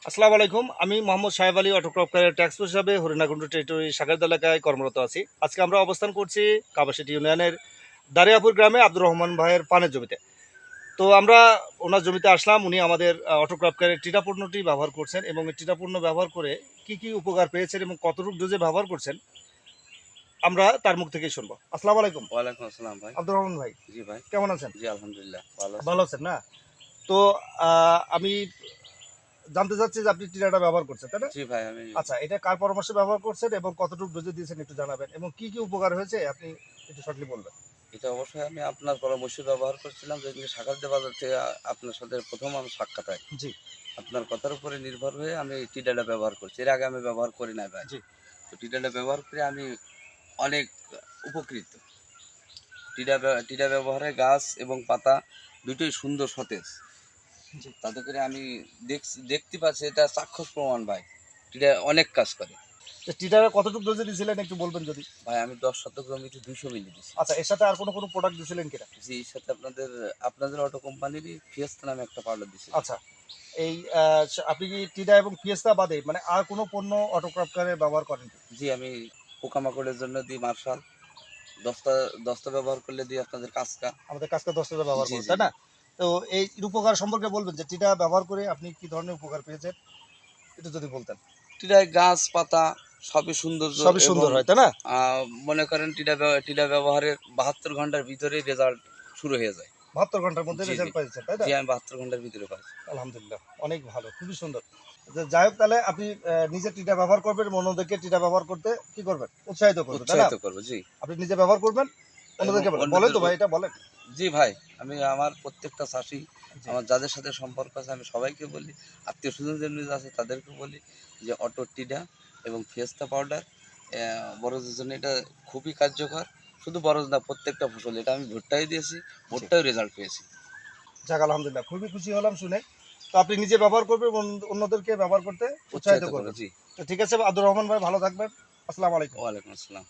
আসসালামু আলাইকুম। আমি মোহাম্মদ সাহেব আলী অটোক্রপ ট্যাক্স হিসাবে হরিণাকুণ্ড টেরিটরি সাগরদ এলাকায় কর্মরত আছি। আজকে আমরা অবস্থান করছি কাবাসিটি ইউনিয়নের দারিয়াপুর গ্রামে আব্দুর রহমান ভাইয়ের পানের জমিতে। তো আমরা ওনার জমিতে আসলাম। উনি আমাদের অটোক্রপ টিটা পণ্যটি ব্যবহার করছেন এবং এই টিটা পণ্য ব্যবহার করে কি কি উপকার পেয়েছেন এবং কতটুকু ডোজে ব্যবহার করছেন আমরা তার মুখ থেকেই শুনবো। আসসালামু আলাইকুম। ওয়ালাইকুম আসসালাম ভাই। আব্দুর রহমান ভাই, জি ভাই। কেমন আছেন? জি আলহামদুলিল্লাহ ভালো আছি। ভালো আছেন না? তো আমি জানতে চাচ্ছি যে আপনি টিটাটা ব্যবহার করছেন, তাই না? জি ভাই আমি আচ্ছা, এটা কার পরামর্শে ব্যবহার করছেন এবং কতটুকু ডোজে দিয়েছেন একটু জানাবেন এবং কি কি উপকার হয়েছে আপনি একটু শর্টলি বলবেন। এটা অবশ্যই আমি আপনার পরামর্শ ব্যবহার করছিলাম যেদিন সাকারদে বাজার থেকে আপনার সাথে প্রথম আমার সাক্ষাৎ হয়। জি আপনার কথার উপরে নির্ভর হয়ে আমি টিডাটা ব্যবহার করছি। এর আগে আমি ব্যবহার করি নাই ভাই। জি তো টিডাটা ব্যবহার করে আমি অনেক উপকৃত। টিডা ব্যবহারে গাছ এবং পাতা দুটোই সুন্দর সতেজ। জি তাতে করে আমি দেখতে পাচ্ছি এটা চাক্ষুষ প্রমাণ ভাই। টিডা অনেক কাজ করে। তো টিটারে কতটুকু ডোজে দিয়েছিলেন একটু বলবেন যদি। ভাই আমি ১০ শতক জমিতে ২০০ মিলি দিছি। আচ্ছা, এর সাথে আর কোনো প্রোডাক্ট দিয়েছিলেন কিনা? জি, এর সাথে আপনাদের অটো কোম্পানিরই ফিয়েস্তা নামে একটা পাউডার দিছি। আচ্ছা, এই আপনি কি টিটা এবং ফিয়েস্তা বাদে মানে আর কোনো পণ্য অটোক্রাফটারে ব্যবহার করেন কি? জি, আমি পোকামাকড়ের জন্য দিই মার্শাল, দস্তা দস্তা ব্যবহার করলে দিই আপনাদের কাসকা। আমাদের কাজকে 10 টাকা ব্যবহার জি, করেন, জি। তাই না? তো এই উপকার সম্পর্কে বলবেন যে টিটা ব্যবহার করে আপনি কি ধরনের উপকার পেয়েছেন একটু যদি বলতেন। টিডায় গাছ পাতা সবই সৌন্দর্য সবই এবং সুন্দর হয়, তাই না? মনে করেন টিডা ব্যবহারের ৭২ ঘন্টার ভিতরেই রেজাল্ট শুরু হয়ে যায়। 72 ঘন্টার মধ্যে জি, জি। রেজাল্ট পেয়েছেন, তাই না? জি, আমি ৭২ ঘন্টার ভিতরে পাই। আলহামদুলিল্লাহ, অনেক ভালো, খুবই সুন্দর। যাই হোক, তাহলে আপনি নিজে টিটা ব্যবহার করবেন, অন্যদেরকে টিটা ব্যবহার করতে কি করবেন? উৎসাহিত করবেন, তাই না? উৎসাহিত করব। জি। আপনি নিজে ব্যবহার করবেন, এবং অন্যদেরকে বলেন। বলেন অন্যদের তো ভাই, এটা বলেন। জি ভাই, আমি আমার প্রত্যেকটা চাষী, জি, আমার যাদের সাথে সম্পর্ক আছে আমি সবাইকে বলি, আত্মীয়স্বজন যেমনি আছে তাদেরকে বলি যে অটো টিডা এবং ফিয়েস্তা পাউডার বরজের জন্য এটা খুবই কার্যকর। শুধু বরজ না, প্রত্যেকটা ফসল এটা আমি ভুট্টায় দিয়েছি, জি। ভুট্টায়ও রেজাল্ট পেয়েছি। যাক আলহামদুলিল্লাহ, খুবই খুশি হলাম শুনে। তো আপনি নিজে ব্যবহার করবেন এবং অন্যদেরকে ব্যবহার করতে উৎসাহিত উৎসাহিত করবো। করবেন। জি। তো ঠিক আছে আব্দুর রহমান ভাই, ভালো থাকবেন। আসসালামু আলাইকুম। ওয়ালাইকুম আসসালাম।